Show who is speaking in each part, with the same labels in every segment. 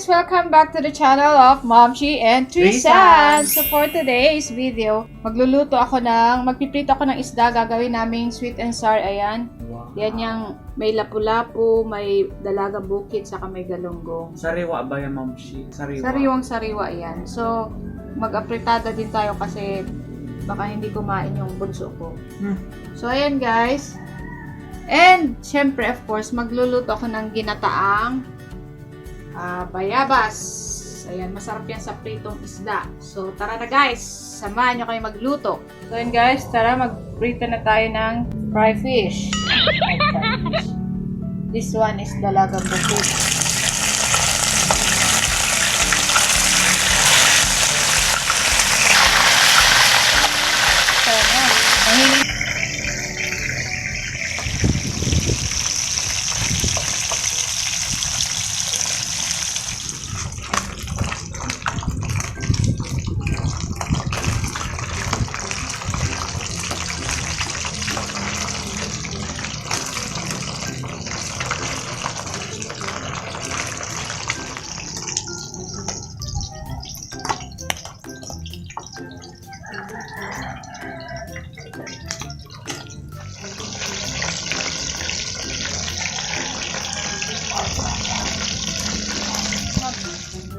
Speaker 1: Welcome back to the channel of Momshie and Trisan. So for today's video, magpiprito ako ng isda. Gagawin naming sweet and sour. Ayan.
Speaker 2: Wow.
Speaker 1: Yan yung may lapu-lapu, may dalagang bukid, saka may galunggong.
Speaker 2: Sariwa ba yan, Momshie?
Speaker 1: Sariwang-sariwa yan. So, mag-apritada din tayo kasi baka hindi kumain yung bunso ko. So, ayan guys. And, syempre, of course, magluluto ako ng ginataang bayabas. Ayan, masarap yan sa pritong isda. So, tara na guys. Samahan nyo kayo magluto. So, ayan guys, tara magprito na tayo ng fry fish. This one is dalagang bukid. So, ayan. Mahilig.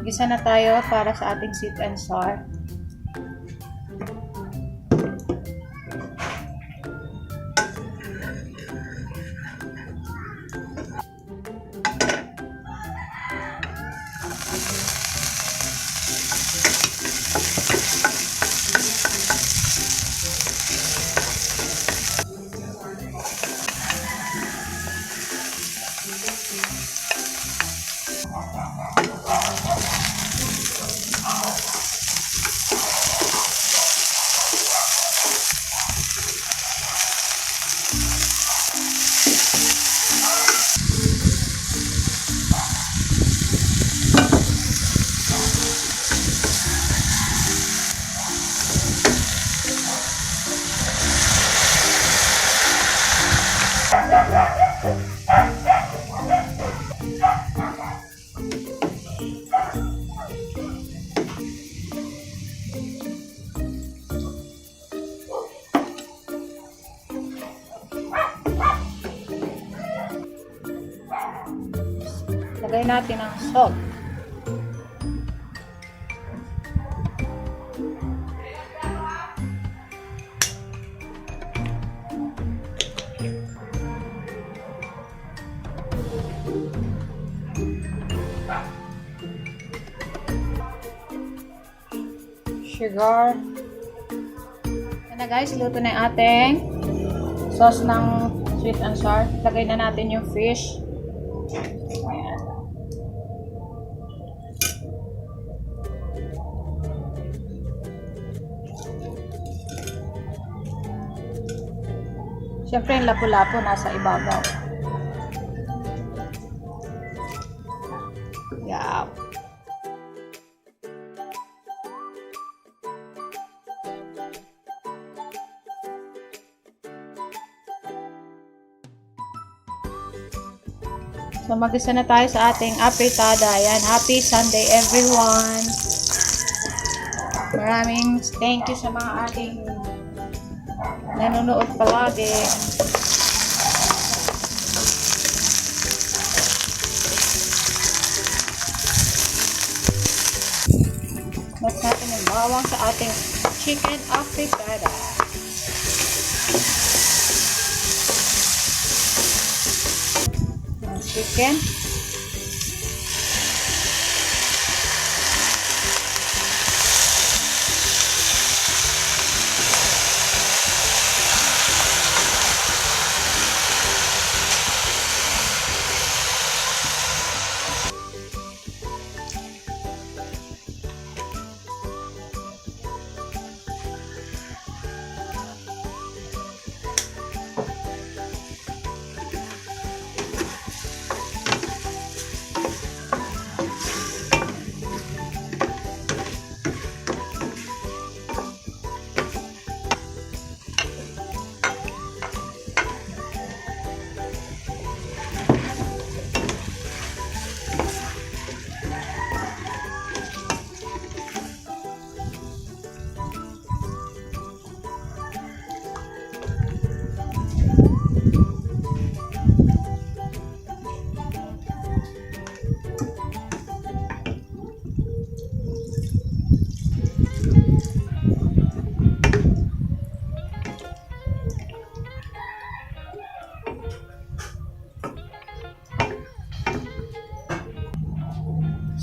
Speaker 1: Gisa na tayo para sa ating sweet and sour. Lagay natin ang salt. Sugar. Yan na guys, luto na yung ating sauce ng sweet and sour. Lagay na natin yung fish. Ayan. Siyempre yung lapu-lapu nasa ibabaw. Yeah. So, mag-isa na tayo sa ating afritada. Ayan, happy Sunday everyone! Maraming thank you sa mga ating nanonood palagi. Mas natin yung bawang sa ating chicken afritada. Chicken.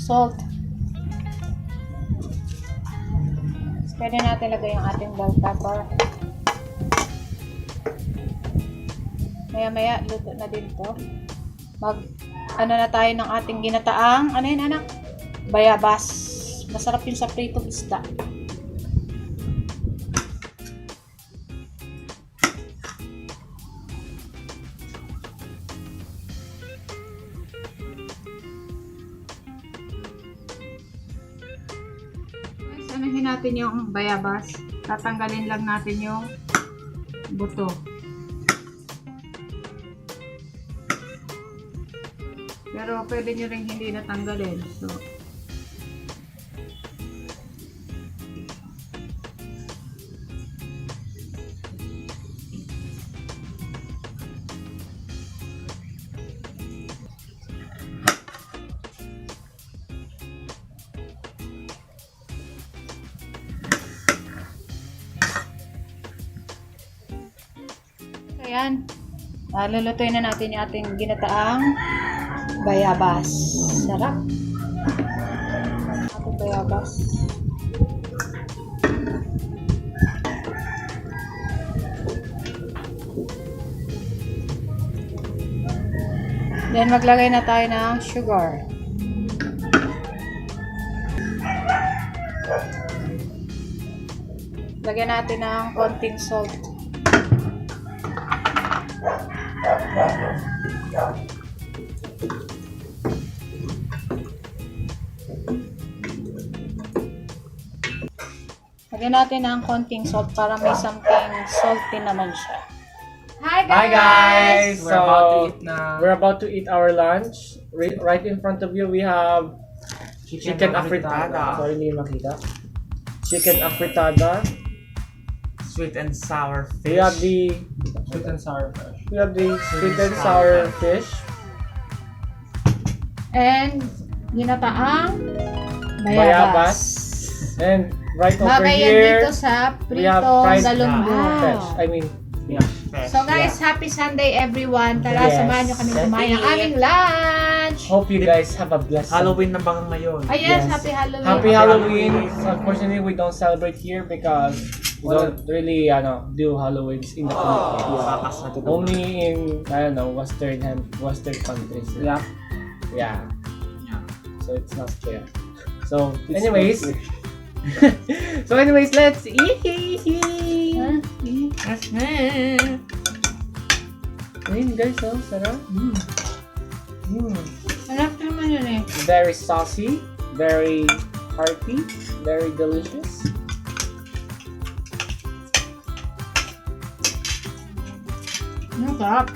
Speaker 1: salt. Pwede natin lagay yung ating bell pepper. Maya-maya, luto na din to. Ano na tayo ng ating ginataang, ano yun anak? Bayabas. Masarap yun sa pritong isda. Anuhin natin yung bayabas. Tatanggalin lang natin yung buto. Pero pwede nyo rin hindi natanggalin. So, ayan. Lulutuin na natin yung ating ginataang bayabas. Sarap. Ating bayabas. Then maglagay na tayo ng sugar. Lagyan natin ng konting salt. Lagyan natin ng konting salt para may something salty naman siya. Hi guys!
Speaker 2: Hi guys!
Speaker 3: We're about to eat our lunch. Right in front of you, we have chicken afritada. Sorry, hindi makita. Chicken afritada.
Speaker 2: Sweet and sour fish.
Speaker 3: We have the
Speaker 2: Sweet and sour fish.
Speaker 3: we have the sweet and sour fish.
Speaker 1: And ginataang
Speaker 3: Bayabas. And right over
Speaker 1: Bagay yan
Speaker 3: here,
Speaker 1: dito sa
Speaker 3: we have
Speaker 1: pritong
Speaker 3: fried
Speaker 1: galunggong.
Speaker 3: fish. I mean, yeah.
Speaker 2: Fish.
Speaker 1: So guys, happy Sunday everyone. Tara,
Speaker 3: Yes.
Speaker 1: samahan nyo kami kumain ng aming lunch.
Speaker 3: Hope you guys have a blessed
Speaker 2: Halloween na bang ngayon?
Speaker 1: Ay, yes,
Speaker 3: Yes.
Speaker 1: happy Halloween.
Speaker 3: Happy Halloween. So, unfortunately, we don't celebrate here because we don't really do Halloweens in the Philippines. Only in, I don't know, Western countries.
Speaker 2: Yeah.
Speaker 3: Yeah.
Speaker 2: Yeah.
Speaker 3: So it's not fair. So anyways, let's eat. Ayun guys, oh, sarap.
Speaker 1: Sarap naman yun eh.
Speaker 3: Very saucy, very hearty, very delicious.
Speaker 1: Ano sarap?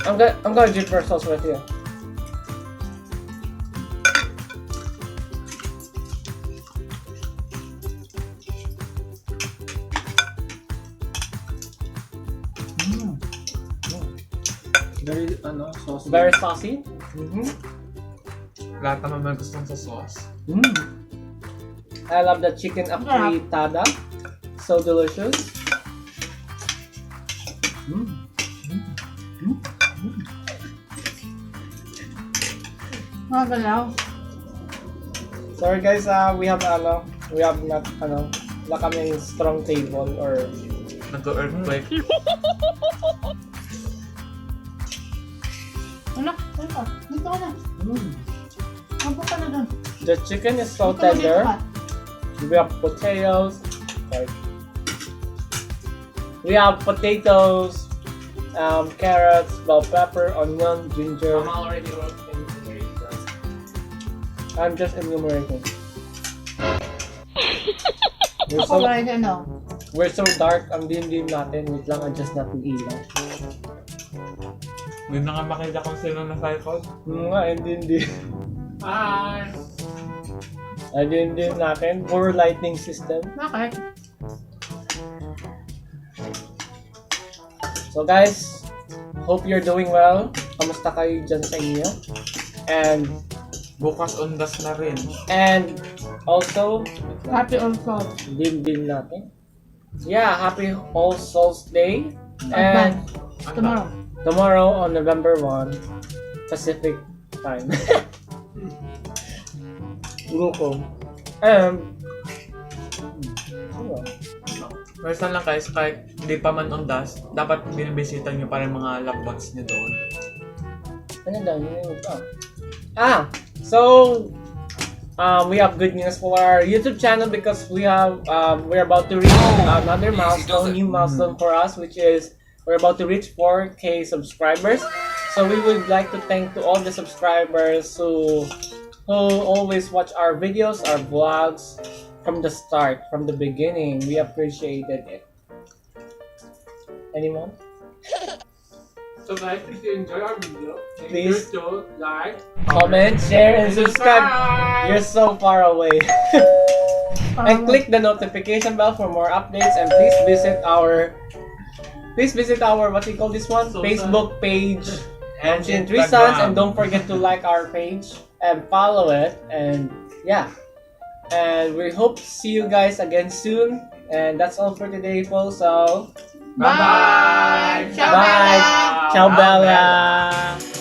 Speaker 3: I'm gonna dip our sauce right here.
Speaker 2: Very, sauce.
Speaker 3: Very saucy.
Speaker 2: Lahat naman may gustong sa sauce.
Speaker 3: I love the chicken afritada. So delicious.
Speaker 1: Mga galaw.
Speaker 3: Sorry guys, we have not wala kaming strong table or
Speaker 2: Nag-earthquake.
Speaker 1: Anak, ano ka? Dito ka na. Kampo ka na doon.
Speaker 3: the chicken is so
Speaker 1: Dito ka na, dito
Speaker 3: tender.
Speaker 1: ka.
Speaker 3: We have potatoes. Sorry. We have potatoes, carrots, bell pepper, onion, ginger.
Speaker 2: I'm already roasting.
Speaker 3: I'm just enumerating. We're
Speaker 1: Ako
Speaker 3: so,
Speaker 1: ba rin ano?
Speaker 3: we're so dark. Ang dim-dim natin. Wait lang, adjust natin ilaw.
Speaker 2: Hindi na nga makita kung sino nasa likod.
Speaker 3: Nga, ang dim-dim.
Speaker 2: Hi!
Speaker 3: Ang dim-dim natin. Poor lighting system.
Speaker 1: Bakit?
Speaker 3: So guys, hope you're doing well. Kamusta kayo dyan sa inyo? And
Speaker 2: Bukas undas na rin.
Speaker 3: also,
Speaker 1: Happy also.
Speaker 3: dim-dim natin. Yeah, happy All Souls Day. And
Speaker 1: Tomorrow.
Speaker 3: tomorrow on November 1, Pacific time. grupo.
Speaker 2: First lang guys, kahit hindi pa man undas, dapat binibisita nyo pa rin mga lovebots nyo doon.
Speaker 3: Ano daw? So we have good news for our YouTube channel because we're about to reach another milestone, new milestone for us, which is we're about to reach 4K subscribers. So we would like to thank to all the subscribers who always watch our videos, our vlogs from the start, from the beginning. We appreciated it. Anyone?
Speaker 2: So guys, if you enjoy our video,
Speaker 3: Please
Speaker 2: to like,
Speaker 3: comment, share, and subscribe. You're so far away. And click the notification bell for more updates. And please visit our what do you call this one? Facebook page, Momshie and Three Sons. And don't forget to like our page and follow it. And yeah, and we hope to see you guys again soon. And that's all for today, folks. So
Speaker 2: bye!
Speaker 1: Ciao,
Speaker 3: bye.
Speaker 1: Bella!
Speaker 3: Ciao, Bella.